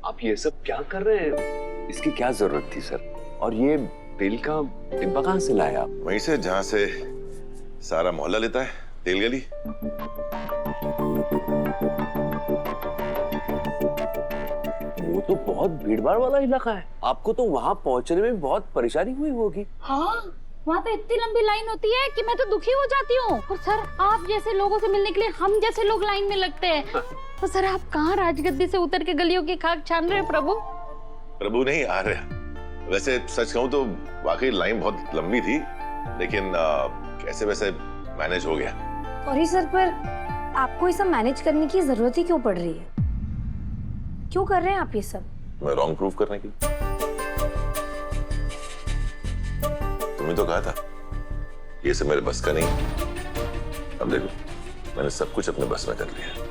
आप ये सब क्या कर रहे हैं? इसकी क्या जरूरत थी सर? और ये तेल का डिब्बा कहाँ से लाया आप? वहीं से जहाँ से सारा मोहल्ला लेता है, तेल गली। वो तो बहुत भीड़-भाड़ वाला इलाका है, आपको तो वहाँ पहुँचने में बहुत परेशानी हुई होगी। हाँ, वहाँ तो इतनी लंबी लाइन होती है कि मैं तो दुखी हो जाती हूँ। और सर, आप जैसे लोगों से मिलने के लिए हम जैसे लोग लाइन में लगते हैं। तो सर, आप कहाँ राजगद्दी से उतर के गलियों की खाक छान रहे हैं प्रभु? प्रभु नहीं आ रहे। वैसे सच कहूँ तो वाकई लाइन बहुत लंबी थी, लेकिन कैसे वैसे मैनेज हो गया। सॉरी सर, पर आपको ये सब मैनेज करने की जरूरत ही क्यों पड़ रही है? क्यों कर रहे हैं आप ये सब? मैं रॉन्ग प्रूफ करने की। तुमने तो कहा था ये सब मेरे बस का नहीं। अब देखो, मैंने सब कुछ अपने बस में कर लिया।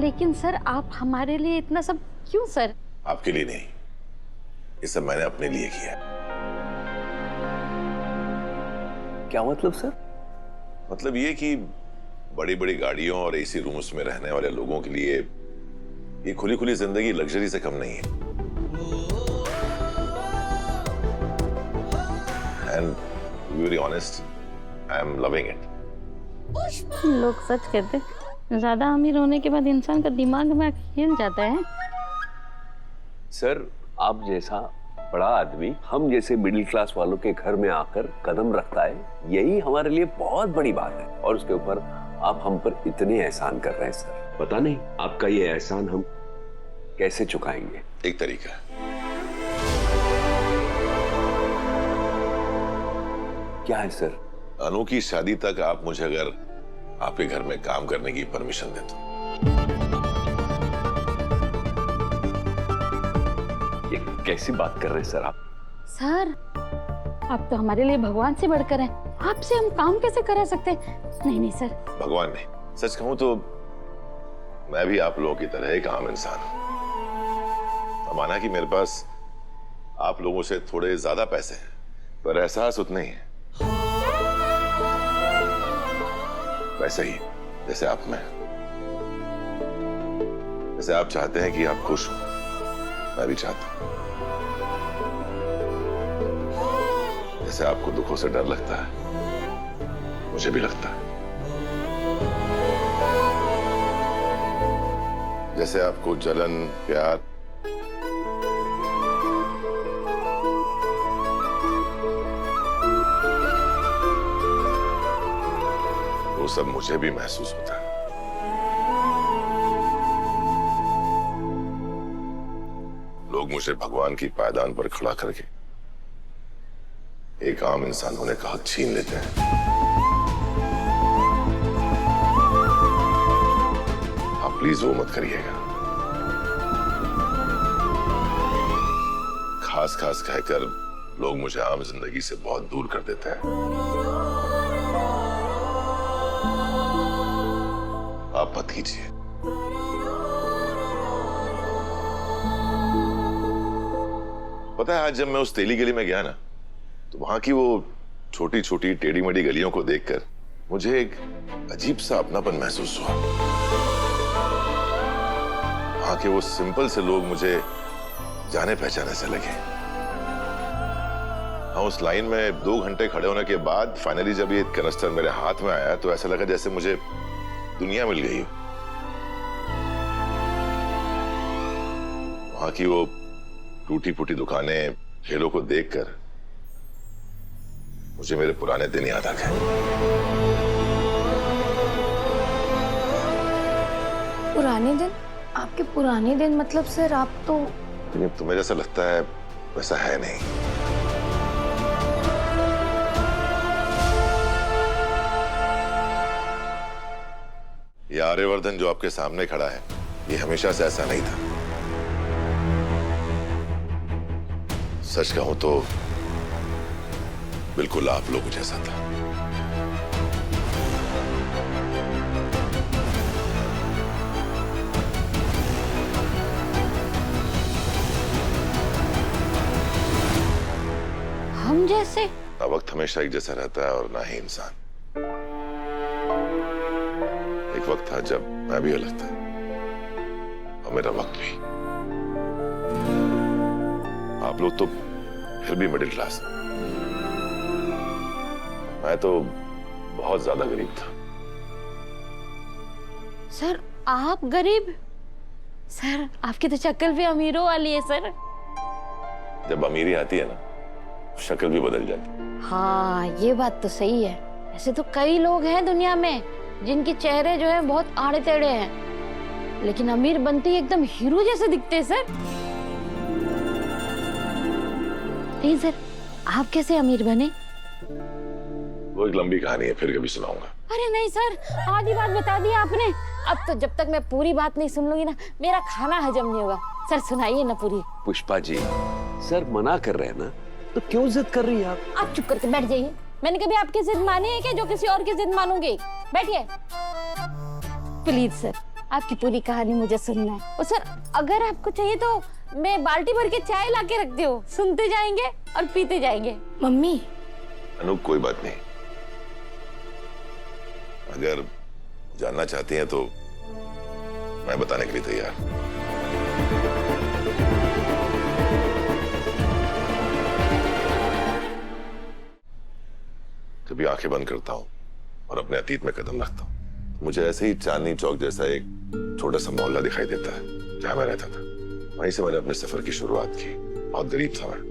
लेकिन सर, आप हमारे लिए इतना सब क्यों सर? आपके लिए नहीं, ये सब मैंने अपने लिए किया। क्या मतलब सर? मतलब ये कि बड़ी बड़ी गाड़ियों और एसी रूम्स में रहने वाले लोगों के लिए ये खुली खुली जिंदगी लग्जरी से कम नहीं है। And to be very honest, I am loving it. लोग सच कहते हैं, ज्यादा अमीर होने के बाद इंसान का दिमाग में हिल जाता है। सर, आप जैसा बड़ा आदमी हम जैसे मिडिल क्लास वालों के घर में आकर कदम रखता है, यही हमारे लिए बहुत बड़ी बात है। और उसके ऊपर आप हम पर इतने एहसान कर रहे हैं सर। पता नहीं आपका ये एहसान हम कैसे चुकाएंगे। एक तरीका है। क्या है सर? अनु की शादी तक आप मुझे अगर आपके घर में काम करने की परमिशन दे तो। ये कैसी बात कर रहे हैं सर आप? सर, आप तो हमारे लिए भगवान से बढ़कर हैं। आपसे हम काम कैसे करा सकते हैं? नहीं नहीं सर। भगवान नहीं, सच कहूं तो मैं भी आप लोगों की तरह एक आम इंसान हूं। माना कि मेरे पास आप लोगों से थोड़े ज्यादा पैसे हैं, पर एहसास उतना ही है। वैसे ही जैसे आप में। जैसे आप चाहते हैं कि आप खुश हो, मैं भी चाहता हूं। जैसे आपको दुखों से डर लगता है, मुझे भी लगता है। जैसे आपको जलन, प्यार, वो सब मुझे भी महसूस होता है। लोग मुझे भगवान की पायदान पर खड़ा करके एक आम इंसान होने का हक छीन लेते हैं। आप प्लीज वो मत करिएगा। खास खास कहकर लोग मुझे आम जिंदगी से बहुत दूर कर देते हैं। आप मत कीजिए। पता है, आज जब मैं उस तेली गली में गया ना, तो वहां की वो छोटी छोटी टेढ़ी मेढ़ी गलियों को देखकर मुझे एक अजीब सा अपनापन महसूस हुआ। वहां के वो सिंपल से लोग मुझे जाने पहचाने से लगे। हाँ, उस लाइन में 2 घंटे खड़े होने के बाद फाइनली जब ये कनस्तर मेरे हाथ में आया तो ऐसा लगा जैसे मुझे दुनिया मिल गई हो। वहां की वो टूटी फूटी दुकानें, ठेलों को देखकर मुझे मेरे पुराने दिन याद आ गए। पुराने दिन? आपके पुराने दिन मतलब सर आप तो... लेकिन तुम्हें जैसा लगता है वैसा है नहीं। ये आर्यवर्धन जो आपके सामने खड़ा है, ये हमेशा से ऐसा नहीं था। सच कहूं तो बिल्कुल आप लोगों जैसा था। हम जैसे? ना वक्त हमेशा एक जैसा रहता है और ना ही इंसान। एक वक्त था जब मैं भी अलग था, और मेरा वक्त भी। आप लोग तो फिर भी मिडिल क्लास, मैं तो बहुत ज्यादा गरीब था। सर आप गरीब? सर आपकी तो शक्ल भी अमीरों वाली है सर। जब अमीरी आती है ना, शक्ल भी बदल जाती। हाँ ये बात तो सही है। ऐसे तो कई लोग हैं दुनिया में जिनके चेहरे जो है बहुत आड़े टेढ़े हैं, लेकिन अमीर बनते ही एकदम हीरो जैसे दिखते हैं सर। नहीं सर, आप कैसे अमीर बने? वो एक लंबी कहानी है, फिर कभी सुनाऊंगा। अरे नहीं सर, आधी बात बता दी आपने। अब तो जब तक मैं पूरी बात नहीं सुन लूंगी ना, मेरा खाना हजम नहीं होगा। सर सुनाइए ना पूरी। पुष्पा जी, सर मना कर रहे हैं ना, तो क्यों जिद कर रही हैं आप? आप चुप करके बैठ जाइए। मैंने कभी आपकी जिद मानी है क्या जो किसी और की जिद मानूंगी? बैठिए प्लीज सर, आपकी पूरी कहानी मुझे सुनना है। और सर अगर आपको चाहिए तो मैं बाल्टी भर के चाय ला के रखती हूँ, सुनते जाएंगे और पीते जाएंगे। मम्मी, अनु कोई बात नहीं, अगर जानना चाहती हैं तो मैं बताने के लिए तैयार। कभी आंखें बंद करता हूं और अपने अतीत में कदम रखता हूं, मुझे ऐसे ही चांदनी चौक जैसा एक छोटा सा मोहल्ला दिखाई देता है जहां मैं रहता था। वहीं से मैंने अपने सफर की शुरुआत की। बहुत गरीब था मैं,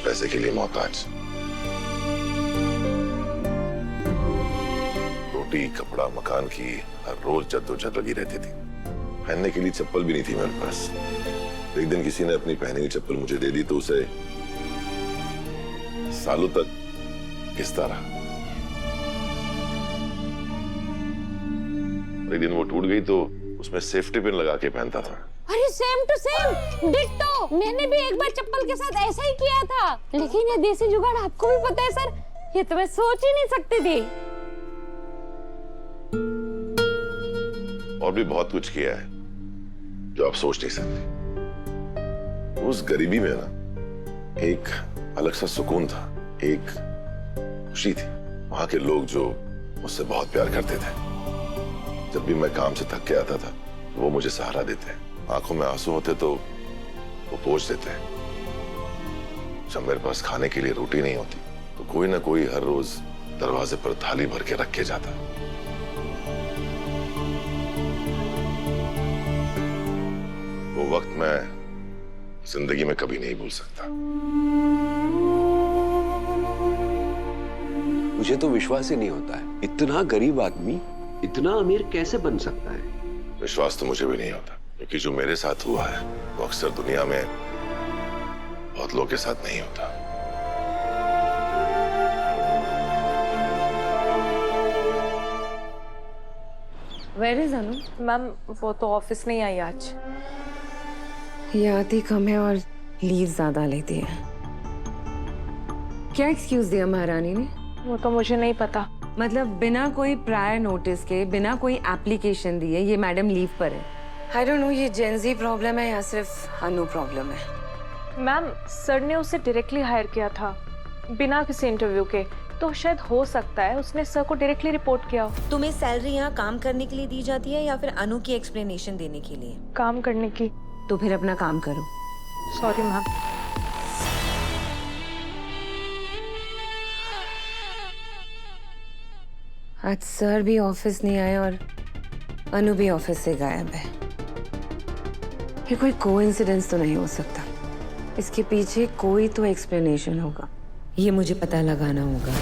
पैसे के लिए मोहताज। रोटी कपड़ा मकान की हर रोज जद्दोजहद लगी रहती थी। पहनने के लिए चप्पल भी नहीं थी मेरे पास। एक दिन किसी ने अपनी पहनी हुई चप्पल मुझे दे दी तो उसे सालों तक घिसता रहा। एक दिन वो टूट गई तो उसमें सेफ्टी पिन लगा के पहनता था। अरे सेम टू सेम डिट्टो, मैंने भी एक बार चप्पल के साथ ऐसा ही किया था। लेकिन ये देसी जुगाड़ आपको भी पता है सर, ये तो मैं सोच ही नहीं सकती थी। और भी बहुत कुछ किया है जो आप सोच नहीं सकते। उस गरीबी में ना एक अलग सा सुकून था, एक खुशी थी। वहां के लोग जो मुझसे बहुत प्यार करते थे। जब भी मैं काम से थक के आता था वो मुझे सहारा देते, आंखों में आंसू होते तो वो पोंछ देते। जब मेरे पास खाने के लिए रोटी नहीं होती तो कोई ना कोई हर रोज दरवाजे पर थाली भर के रख के जाता। वो वक्त मैं जिंदगी में कभी नहीं भूल सकता। मुझे तो विश्वास ही नहीं होता है, इतना गरीब आदमी इतना अमीर कैसे बन सकता है? विश्वास तो मुझे भी नहीं होता, क्योंकि जो मेरे साथ हुआ है वो अक्सर दुनिया में बहुत लोगों के साथ नहीं होता। Where is Anu? मैम वो तो ऑफिस नहीं आई आज। ये आती कम है और लीव ज्यादा लेती है। क्या एक्सक्यूज दिया महारानी ने? वो तो मुझे नहीं पता। मतलब बिना कोई प्रायर नोटिस के, बिना कोई एप्लीकेशन दिए ये मैडम लीव पर है। आई डोंट नो ये जेंजी प्रॉब्लम है या सिर्फ अनु प्रॉब्लम है। मैम सर ने उसे डायरेक्टली हायर किया था बिना किसी इंटरव्यू के, तो शायद हो सकता है उसने सर को डायरेक्टली रिपोर्ट किया हो। तुम्हें सैलरी यहाँ काम करने के लिए दी जाती है या फिर अनु की एक्सप्लेनेशन देने के लिए? काम करने की। तो फिर अपना काम करो। Sorry ma'am. आज सर भी ऑफिस नहीं आए और अनु भी ऑफिस से गायब है। ये कोई कोइंसिडेंस तो नहीं हो सकता, इसके पीछे कोई तो एक्सप्लेनेशन होगा। ये मुझे पता लगाना होगा।